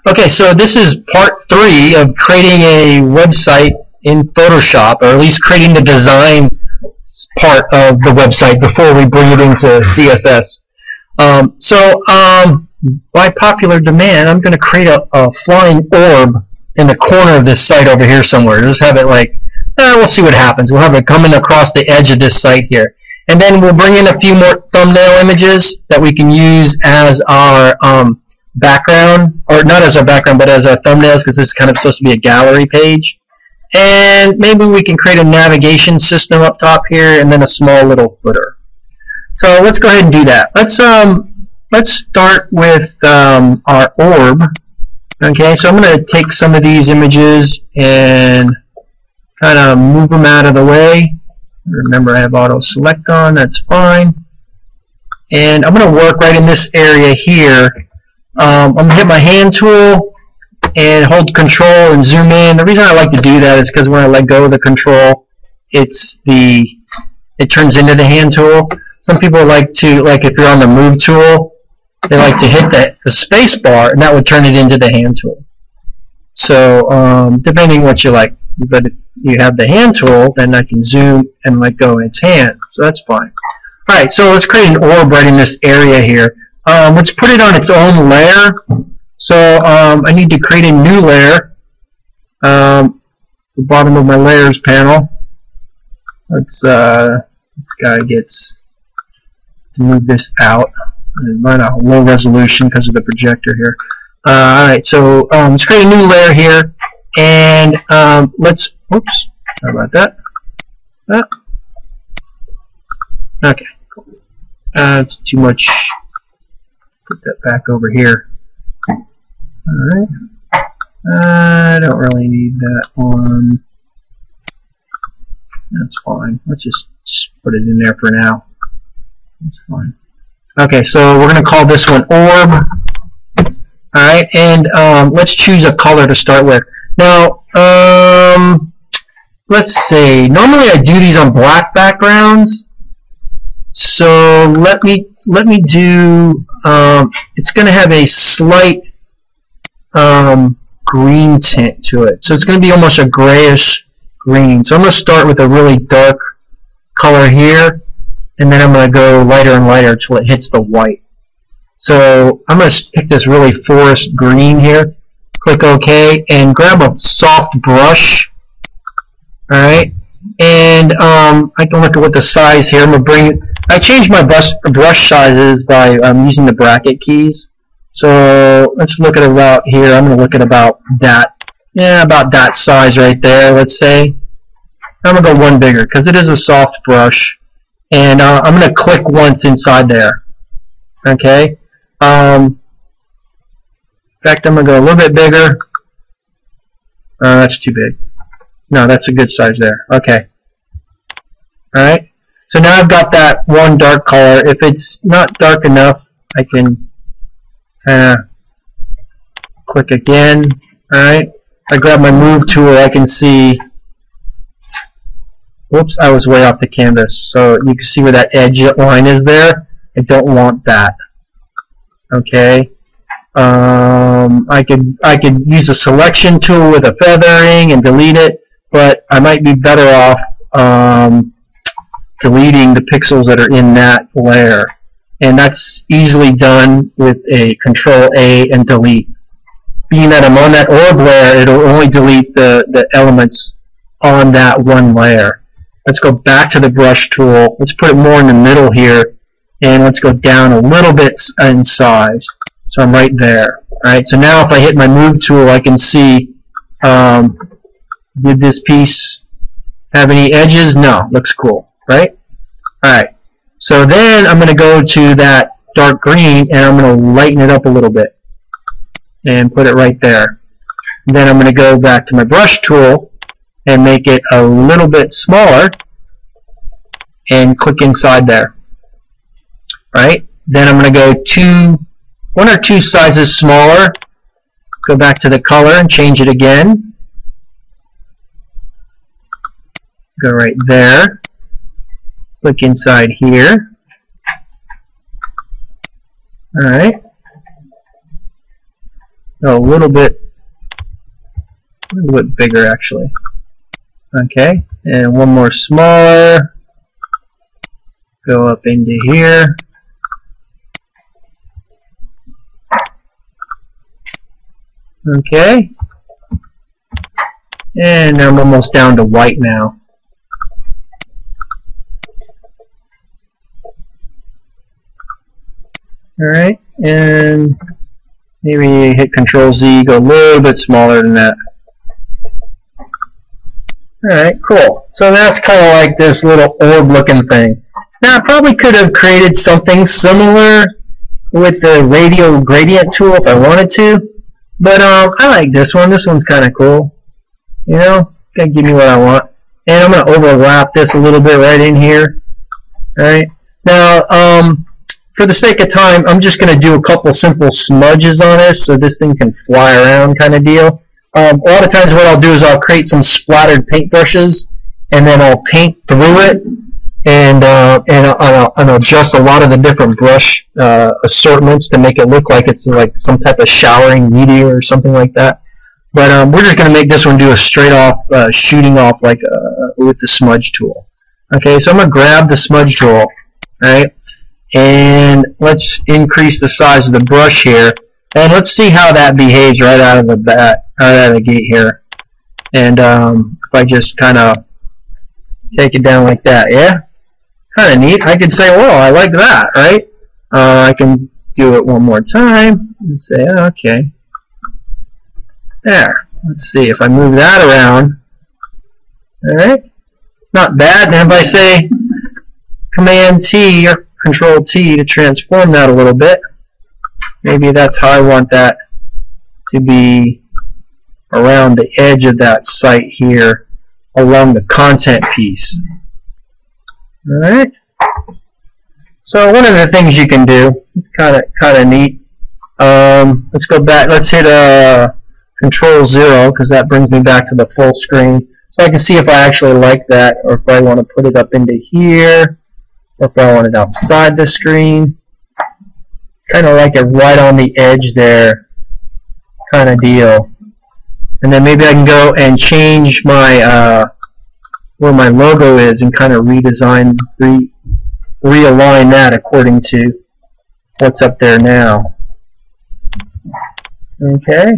Okay, so this is part 3 of creating a website in Photoshop, or at least creating the design part of the website before we bring it into CSS. By popular demand, I'm going to create a flying orb in the corner of this site over here somewhere. Just have it like, we'll see what happens. We'll have it coming across the edge of this site here. And then we'll bring in a few more thumbnail images that we can use as our background, or not as our background, but as our thumbnails, because this is kind of supposed to be a gallery page. And maybe we can create a navigation system up top here, and then a small little footer. So let's go ahead and do that. Let's start with our orb. Okay, so I'm going to take some of these images and kind of move them out of the way. Remember, I have auto select on. That's fine. And I'm going to work right in this area here. I'm going to hit my hand tool and hold control and zoom in. The reason I like to do that is because when I let go of the control, it turns into the hand tool. Some people like to, like if you're on the move tool, they like to hit the space bar, and that would turn it into the hand tool. So depending what you like, but if you have the hand tool, then I can zoom and let go in its hand. So that's fine. All right, so let's create an orb right in this area here. Let's put it on its own layer. So I need to create a new layer. The bottom of my layers panel. This guy gets to move this out. Run a low resolution because of the projector here. Alright, so let's create a new layer here, and let's, oops, sorry about that. Okay, cool. It's too much. Put that back over here. Alright, I don't really need that one. That's fine. Let's just put it in there for now. That's fine. Okay, so we're going to call this one orb. Alright, and let's choose a color to start with. Now, let's see. Normally I do these on black backgrounds. So let me do, it's going to have a slight green tint to it. So it's going to be almost a grayish green. So I'm going to start with a really dark color here, and then I'm going to go lighter and lighter until it hits the white. So I'm going to pick this really forest green here, click OK, and grab a soft brush. Alright, and I can look at what the size here. I changed my brush sizes by using the bracket keys. So let's look at about here. I'm going to look at about that size right there, let's say. I'm going to go one bigger because it is a soft brush. And I'm going to click once inside there. Okay. In fact, I'm going to go a little bit bigger. That's too big. No, that's a good size there. Okay. Alright. So now I've got that one dark color. If it's not dark enough, I can kind of click again. Alright. I grab my move tool, I can see. Whoops, I was way off the canvas. So you can see where that edge line is there. I don't want that. Okay. I could use a selection tool with a feathering and delete it, but I might be better off deleting the pixels that are in that layer. And that's easily done with a Control-A and delete. Being that I'm on that orb layer, it'll only delete the elements on that one layer. Let's go back to the brush tool. Let's put it more in the middle here, and let's go down a little bit in size. So I'm right there. Alright, so now if I hit my move tool, I can see, did this piece have any edges? No, looks cool, right? Alright, so then I'm going to go to that dark green, and I'm going to lighten it up a little bit and put it right there. Then I'm going to go back to my brush tool and make it a little bit smaller and click inside there. Right? Then I'm going to go one or two sizes smaller, go back to the color and change it again. Go right there. Click inside here. Alright. No, a little bit bigger actually. Okay, and one more smaller. Go up into here. Okay. And I'm almost down to white now. Alright, and maybe hit Control Z, go a little bit smaller than that. Alright, cool. So that's kind of like this little orb looking thing. Now I probably could have created something similar with the radial gradient tool if I wanted to, but I like this one. This one's kind of cool. You know, it's going to give me what I want. And I'm going to overlap this a little bit right in here. Alright, now for the sake of time, I'm just going to do a couple simple smudges on this so this thing can fly around kind of deal. A lot of times what I'll do is I'll create some splattered paint brushes and then I'll paint through it and I'll adjust a lot of the different brush assortments to make it look like it's like some type of showering meteor or something like that. But we're just going to make this one do a straight off shooting off like with the smudge tool. Okay, so I'm going to grab the smudge tool, right, and let's increase the size of the brush here. And let's see how that behaves right out of the gate here. And if I just kind of take it down like that, yeah, kind of neat. I could say, well, I like that, right? I can do it one more time and say, okay, there. Let's see if I move that around. All right, not bad. And if I say Command T or Control T to transform that a little bit. Maybe that's how I want that to be around the edge of that site here along the content piece. Alright. So one of the things you can do, it's kind of neat. Let's go back, let's hit Control 0 because that brings me back to the full screen. So I can see if I actually like that or if I want to put it up into here or if I want it outside the screen. Kind of like it right on the edge there kind of deal. And then maybe I can go and change my where my logo is and kind of redesign, realign that according to what's up there now. Okay.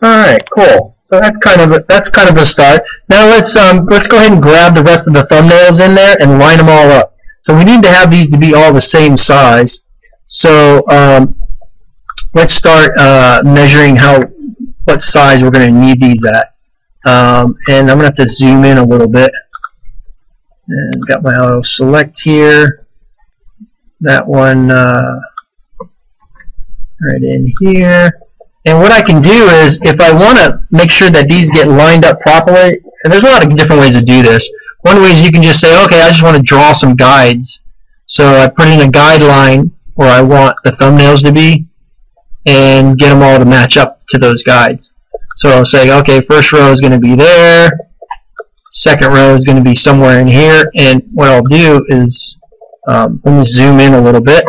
Alright, cool. So that's kind of a start. Now let's go ahead and grab the rest of the thumbnails in there and line them all up. So we need to have these to be all the same size. So let's start measuring what size we're going to need these at. And I'm going to have to zoom in a little bit. And got my auto select here. That one right in here. And what I can do is, if I want to make sure that these get lined up properly, and there's a lot of different ways to do this. One way is you can just say, okay, I just want to draw some guides. So I put in a guideline where I want the thumbnails to be and get them all to match up to those guides. So I'll say, okay, first row is going to be there, second row is going to be somewhere in here, and what I'll do is, let me zoom in a little bit.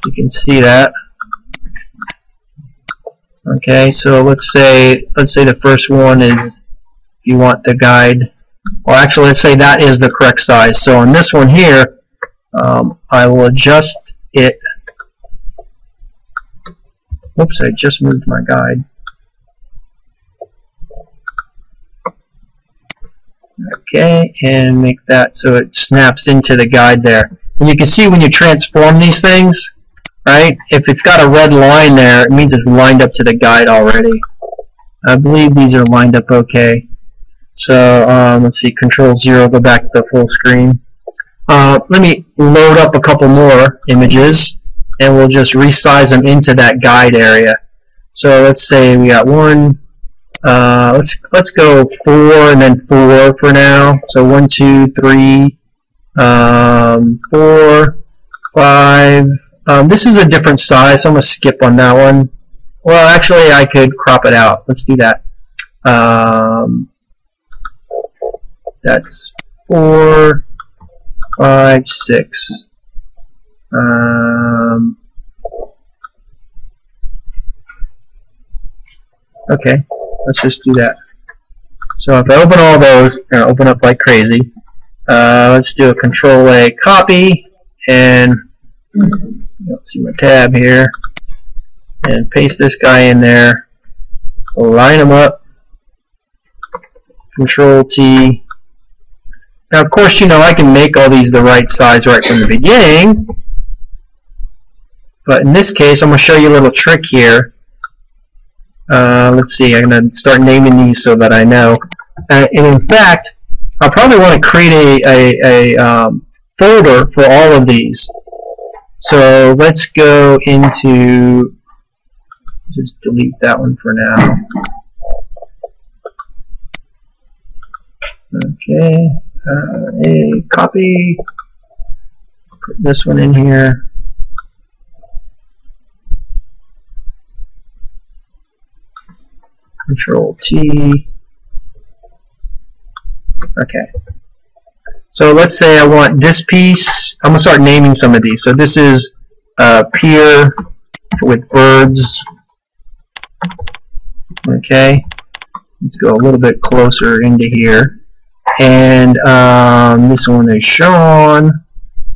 You can see that. Okay, so let's say the first one is, you want the guide. Well, actually, let's say that is the correct size. So on this one here, I will adjust it. Whoops, I just moved my guide. Okay, and make that so it snaps into the guide there. And you can see when you transform these things, right, if it's got a red line there, it means it's lined up to the guide already. I believe these are lined up okay. So let's see, Control 0, go back to the full screen. Let me load up a couple more images, and we'll just resize them into that guide area. So let's say we got one. Let's go 4 and then 4 for now. So 1, 2, 3, 4, 5. This is a different size, so I'm gonna skip on that one. Well, actually, I could crop it out. Let's do that. That's 4, 5, 6. Okay, let's just do that. So if I open all those, they're going to open up like crazy. Let's do a Control-A copy, and let's see my tab here, and paste this guy in there, line them up, Control-T. Now, of course, you know, I can make all these the right size right from the beginning, but in this case, I'm going to show you a little trick here. Let's see, I'm going to start naming these so that I know. And in fact, I'll probably want to create a folder for all of these. So let's go into, just delete that one for now. Okay, a copy, put this one in here. Control-T. Okay. So let's say I want this piece. I'm going to start naming some of these. So this is pier with birds. Okay. Let's go a little bit closer into here. And this one is Sean.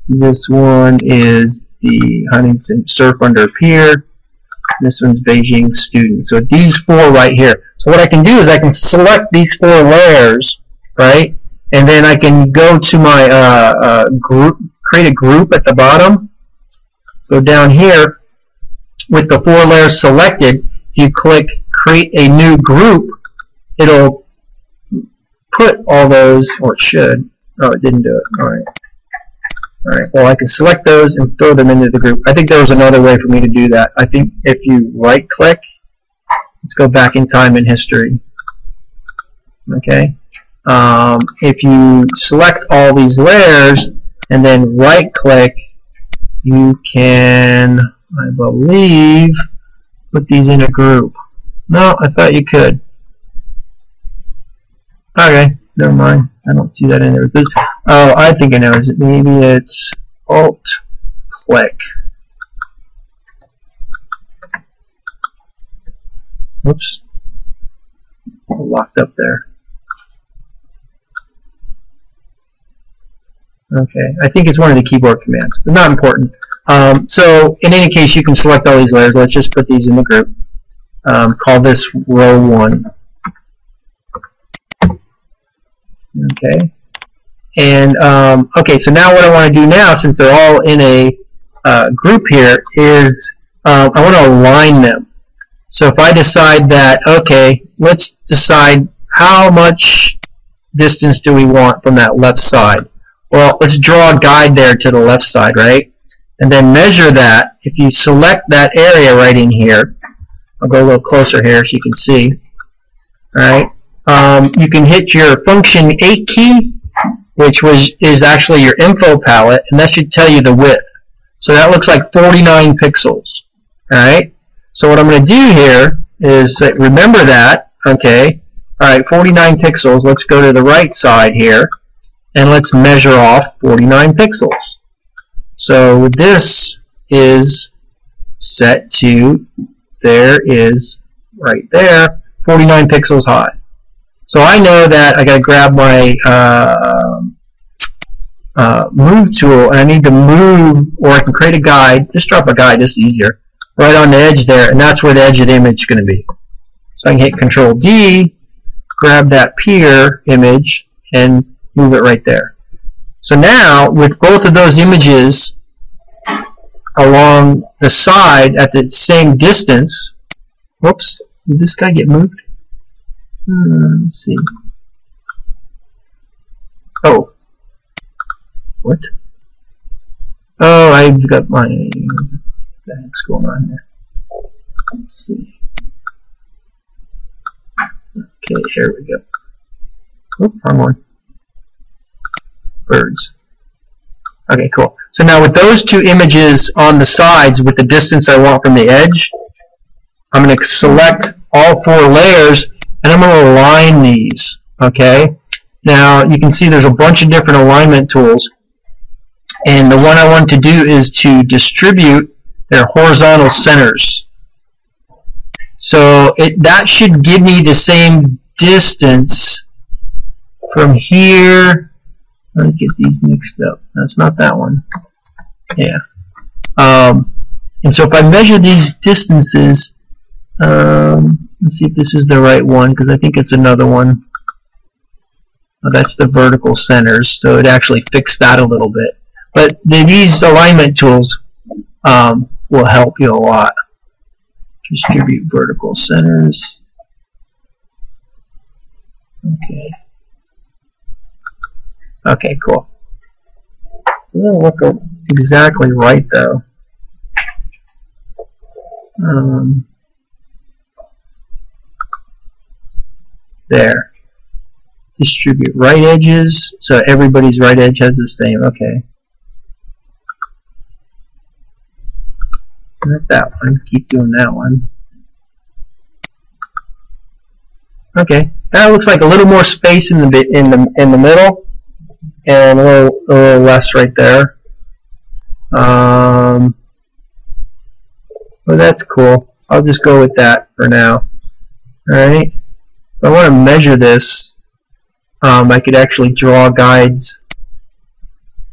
This one is the Huntington Surf Under Pier. This one's Beijing Student. So these four right here. So what I can do is I can select these four layers, right? And then I can go to my group, create a group at the bottom. So down here, with the four layers selected, you click Create a New Group. It'll put all those, or it should. Oh, it didn't do it. All right. All right. Well, I can select those and throw them into the group. I think there was another way for me to do that. I think if you right-click, let's go back in time in history. Okay. If you select all these layers and then right-click, you can, I believe, put these in a group. No, I thought you could. Okay, never mind. I don't see that in there. Oh, I think I know. Is it maybe it's Alt-click? Whoops. Locked up there. Okay, I think it's one of the keyboard commands, but not important. So in any case, you can select all these layers. Let's just put these in the group. Call this row 1. Okay, and okay, so now what I want to do now, since they're all in a group here, is I want to align them. So if I decide that, okay, let's decide how much distance do we want from that left side. Well, let's draw a guide there to the left side, right? And then measure that. If you select that area right in here, I'll go a little closer here so you can see. All right. You can hit your function 8 key, which is actually your info palette, and that should tell you the width. So that looks like 49 pixels. All right. So what I'm going to do here is remember that. Okay. All right. 49 pixels. Let's go to the right side here, and let's measure off 49 pixels. So this is set to, there is right there, 49 pixels high. So I know that I got to grab my move tool, and I need to move, or I can create a guide. Just drop a guide, this is easier. Right on the edge there, and that's where the edge of the image is going to be. So I can hit Control D, grab that pier image, and move it right there. So now, with both of those images along the side at the same distance, whoops, did this guy get moved? Let's see. Oh. What? Oh, I've got my... What the heck's going on there? Let's see. Okay, here we go. Oop, wrong one. Birds. Okay, cool. So now with those two images on the sides with the distance I want from the edge, I'm going to select all 4 layers and I'm going to align these. Okay? Now you can see there's a bunch of different alignment tools, and the one I want to do is to distribute their horizontal centers. So that should give me the same distance from here. Let's get these mixed up. That's not that one. Yeah. And so if I measure these distances, let's see if this is the right one, because I think it's another one. Oh, that's the vertical centers, so it actually fixed that a little bit. But these alignment tools will help you a lot. Distribute vertical centers. Okay. Okay, cool. It doesn't look exactly right though. There. Distribute right edges, so everybody's right edge has the same. Okay. Not that one. Keep doing that one. Okay. That looks like a little more space in the middle, and a little less right there. Well, that's cool. I'll just go with that for now. Alright. If I want to measure this, I could actually draw guides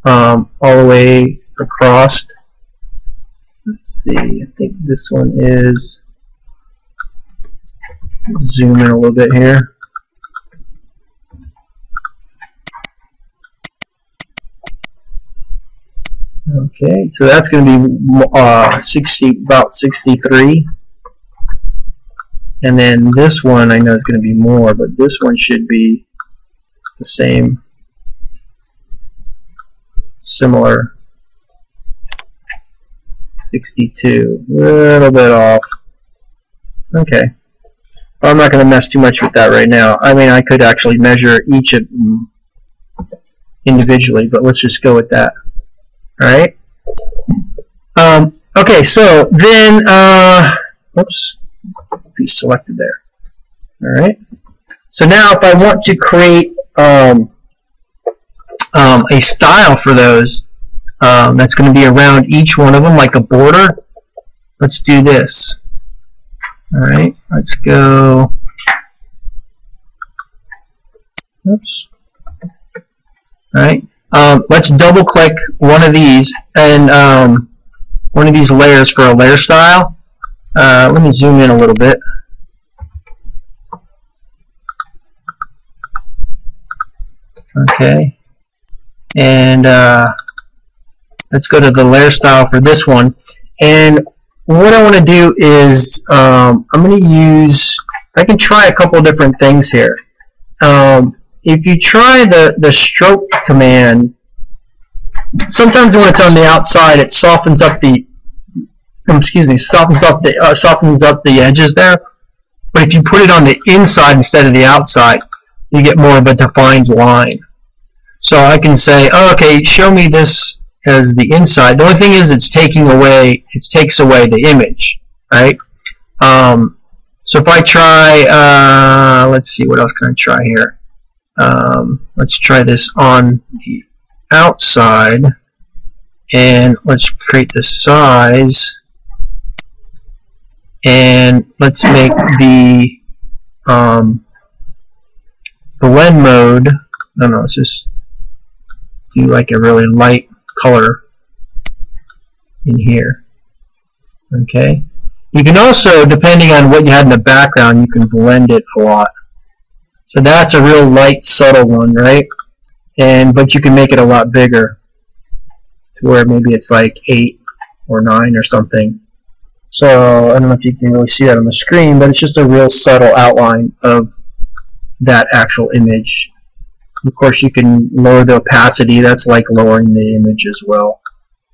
all the way across. Let's see. I think this one is. Zoom in a little bit here. Okay, so that's going to be about 63, and then this one I know is going to be more, but this one should be the same, similar. 62, a little bit off. Okay, well, I'm not going to mess too much with that right now. I mean, I could actually measure each of them individually, but let's just go with that. Alright. Okay, so then, oops, be selected there. Alright. So now if I want to create a style for those, that's going to be around each one of them, like a border, let's do this. Alright, let's go, oops. Alright. Let's double click one of these and one of these layers for a layer style. Let me zoom in a little bit. Okay, and let's go to the layer style for this one. And what I want to do is I'm going to use, I can try a couple different things here. If you try the stroke command, sometimes when it's on the outside, it softens up the, softens up the edges there. But if you put it on the inside instead of the outside, you get more of a defined line. So I can say, oh, okay, show me this as the inside. The only thing is, it takes away the image, right? So if I try, let's see, what else can I try here? Let's try this on the outside, and let's create the size, and let's make the blend mode, no, let's just do like a really light color in here. Okay, you can also, depending on what you had in the background, you can blend it a lot. So that's a real light, subtle one, right? But you can make it a lot bigger, to where maybe it's like 8 or 9 or something. So I don't know if you can really see that on the screen, but it's just a real subtle outline of that actual image. Of course, you can lower the opacity. That's like lowering the image as well,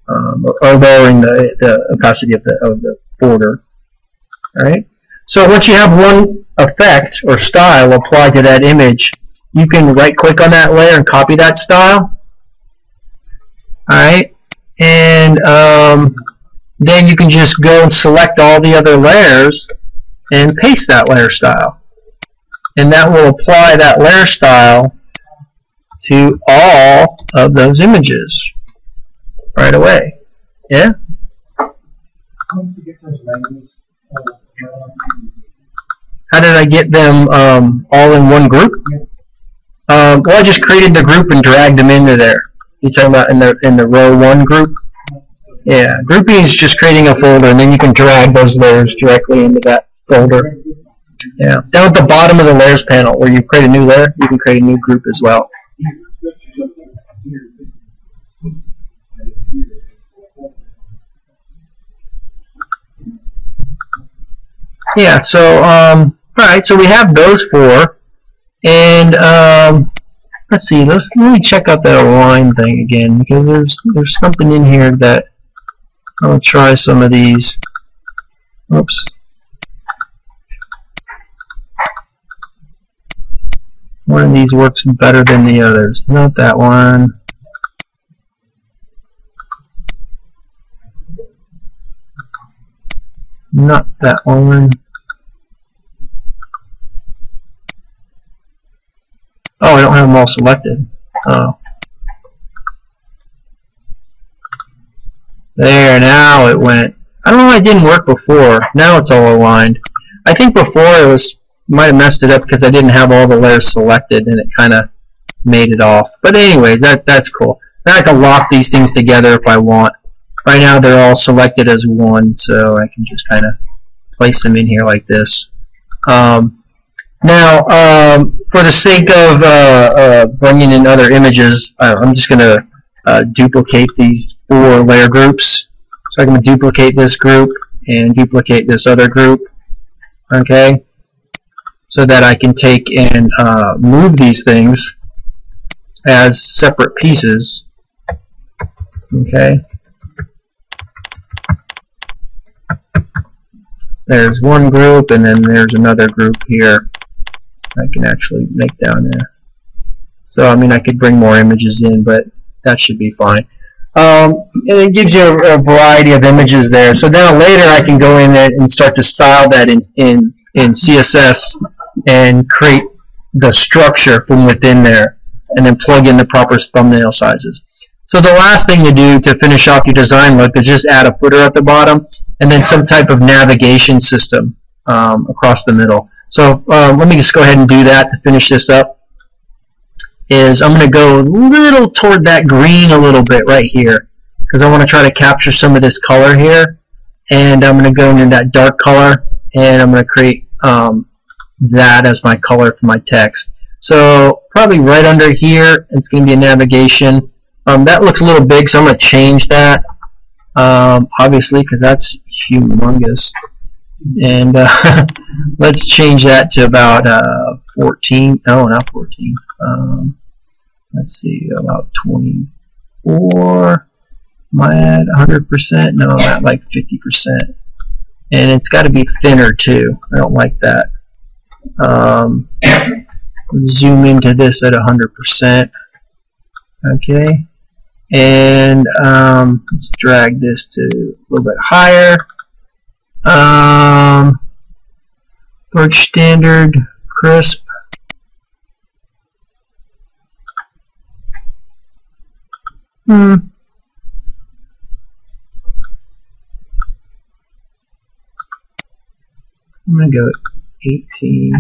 or lowering the opacity of the border. All right. So once you have one effect or style applied to that image, you can right-click on that layer and copy that style. Alright, and then you can just go and select all the other layers and paste that layer style. And that will apply that layer style to all of those images right away. Yeah? How do you get those layers? How did I get them all in one group? Well, I just created the group and dragged them into there. You're talking about in the row 1 group? Yeah, grouping is just creating a folder, and then you can drag those layers directly into that folder. Yeah, down at the bottom of the layers panel, where you create a new layer, you can create a new group as well. Yeah, so all right, so we have those 4, and let's see. Let me check out that align thing again, because there's something in here that I'll try some of these. Oops. One of these works better than the others. Not that one. Not that one. Oh, I don't have them all selected. Oh. There, now it went. I don't know why it didn't work before. Now it's all aligned. I think before it might have messed it up because I didn't have all the layers selected and it kind of made it off. But anyway, that's cool. Now I can lock these things together if I want. Right now they're all selected as one, so I can just kind of place them in here like this. Now, for the sake of bringing in other images, I'm just going to duplicate these 4 layer groups. So I'm going to duplicate this group and duplicate this other group, okay, so that I can take and move these things as separate pieces, okay. There's one group, and then there's another group here I can actually make down there. So, I mean, I could bring more images in, but that should be fine. And it gives you a variety of images there. So now later I can go in there and start to style that in CSS and create the structure from within there, and then plug in the proper thumbnail sizes. So the last thing to do to finish off your design look is just add a footer at the bottom, and then some type of navigation system across the middle. So let me just go ahead and do that to finish this up. I'm going to go a little toward that green a little bit right here, because I want to try to capture some of this color here, and I'm going to go into that dark color, and I'm going to create that as my color for my text. So probably right under here, it's going to be a navigation. That looks a little big, so I'm going to change that, obviously, because that's humongous. And let's change that to about 14. No, not 14. Let's see, about 24. Am I at 100%? No, I'm at like 50%. And it's got to be thinner too. I don't like that. Let's zoom into this at 100%. Okay. And let's drag this to a little bit higher. Birch Standard, crisp. I'm going to go 18.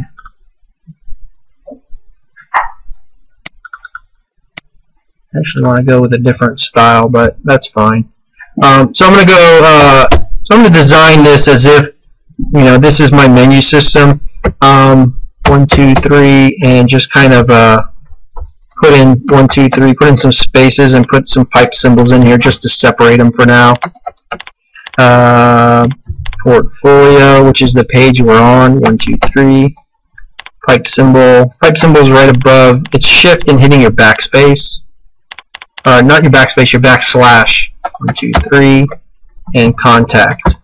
I actually want to go with a different style, but that's fine. So I'm going to go. So I'm going to design this as if, you know, this is my menu system. 1, 2, 3, and just kind of put in 1, 2, 3. Put in some spaces and put some pipe symbols in here just to separate them for now. Portfolio, which is the page we're on. 1, 2, 3. Pipe symbol. Pipe symbol is right above. It's shift and hitting your backspace. Not your backspace, your backslash. 1, 2, 3, and contact.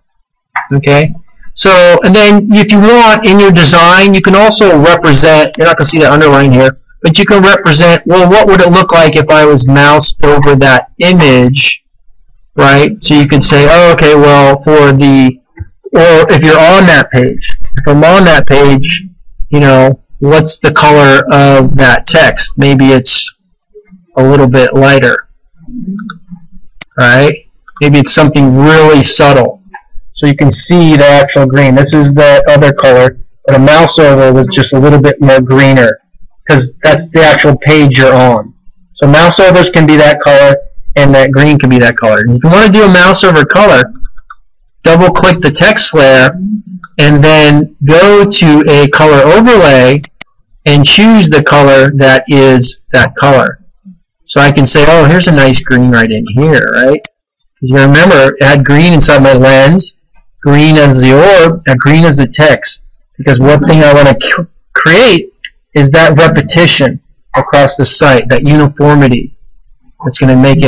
Okay. So, and then if you want in your design, you can also represent. You're not going to see the underline here, but you can represent. Well, what would it look like if I was moused over that image, right? So you can say, oh, okay, well, for the, or if you're on that page, if I'm on that page, you know, what's the color of that text? Maybe it's a little bit lighter, right? Maybe it's something really subtle, so you can see the actual green. This is the other color, but a mouse over was just a little bit more greener, because that's the actual page you're on. So mouse overs can be that color, and that green can be that color. And if you want to do a mouse over color, double click the text layer, and then go to a color overlay and choose the color that is that color. So I can say, oh, here's a nice green right in here, right? Because you remember, it had green inside my lens, green as the orb, and green as the text. Because one thing I want to create is that repetition across the site, that uniformity. That's going to make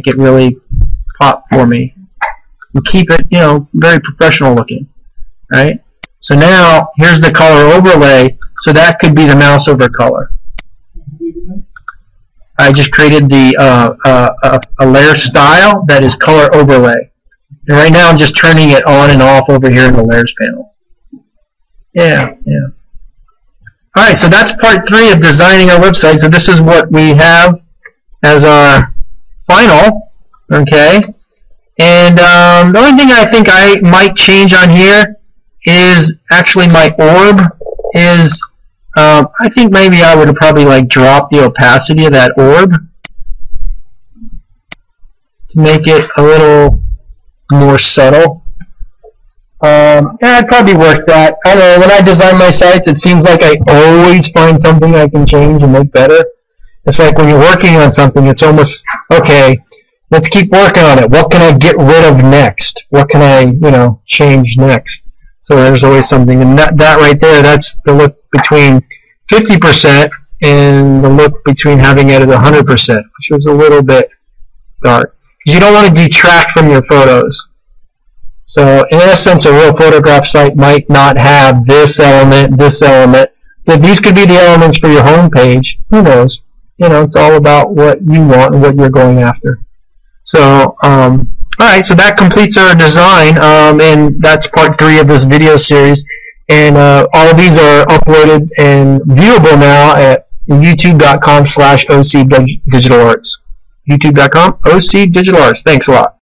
it really pop for me. And keep it, you know, very professional looking, right? So now, here's the color overlay, so that could be the mouse over color. I just created the a layer style that is color overlay. And right now I'm just turning it on and off over here in the layers panel. Yeah. Alright, so that's part 3 of designing our website. So this is what we have as our final. Okay. And the only thing I think I might change on here is actually my orb is, I think maybe I would have probably like dropped the opacity of that orb to make it a little more subtle. Yeah, I'd probably work that. I don't know, when I design my sites, it seems like I always find something I can change and make better. It's like when you're working on something, it's almost, okay, let's keep working on it. What can I get rid of next? What can I, you know, change next? So there's always something, and that right there, that's the look between 50% and the look between having it at 100%, which was a little bit dark. Because you don't want to detract from your photos. So in essence, a real photograph site might not have this element, but these could be the elements for your home page. Who knows? You know, it's all about what you want and what you're going after. So, alright, so that completes our design, and that's part 3 of this video series. And all of these are uploaded and viewable now at youtube.com/OC Digital Arts. youtube.com, OC Digital Arts. Thanks a lot.